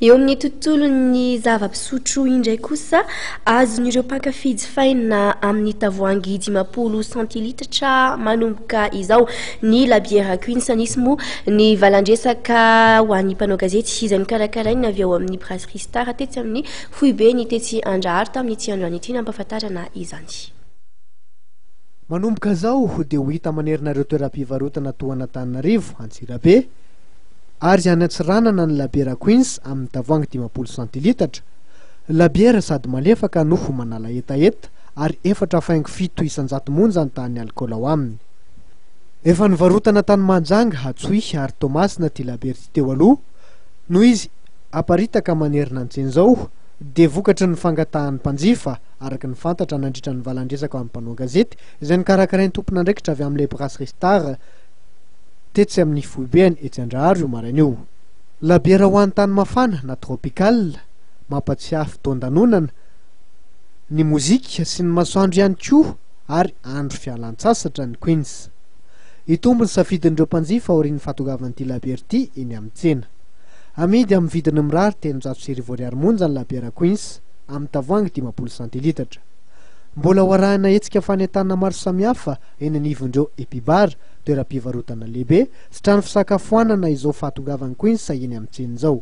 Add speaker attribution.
Speaker 1: eo amin'ny tontolon'ny zava-pisotro indray kosa azon'ireo mpankafy jifaina amin'ny tavoahangy 10 centilitra manomboka izao ny labiera Queens nisy moa ny valandresaka ho an'ny mpanao gazety izany karakaraina avy eo amin'ny brasserie Star tetsy amin'ny Foibe ny tetsy Andrahary tamin'ny tsy androany ity nampahafantarana izany.
Speaker 2: Manomboka zao dia ho hita manerinareo toeram-pivarotana Antananarivo Antsirabe ary any Antsiranana ny labiera Queens amin'ny tavoahangy 10 centilitra. Labiera sady malefaka no manala etaeta ary efatra faingo 7 isan-jato monja ny tany alcool ao aminy. Efa nivarotana tany Manjanga, Hatsohy ary Tomasina ty labiera ty teo aloha noho izy aparitaka manerina ny tseny zao dia vokatry ny fangatahan'ny mpanjifa araky ny fantatra nandritra ny valandresaka amin'ny mpanao gazety izay nikarakarain'ny tompon'andraikitra avy amin'ilay brasserie Star tetsy amin'ny Foibe etsy Andrahary io maraina io. Labiera ho an'ny tany mafana na tropical mampatsiahy fotoan-danonana ny mozika sy ny masoandro ihany koa ary andro fialan-tsasatra ny Queens. Itombony safidin'ireo mpanjifa aorian'ny fahatogavan'ity labiera ity eny amin'ny tsena. Amidy amin'ny vidiny mirary 300 ariary monja ny labiera Queens amin'ny tavoahangy 10 centilitra. Mbola ho arahina hetsika fanentana maro samihafa eny anivon'ireo Epibar, toeram-pivarotana lehibe sy trano fisakafoanana izao fahatogavan'ny Queens eny amin'ny tsena izao.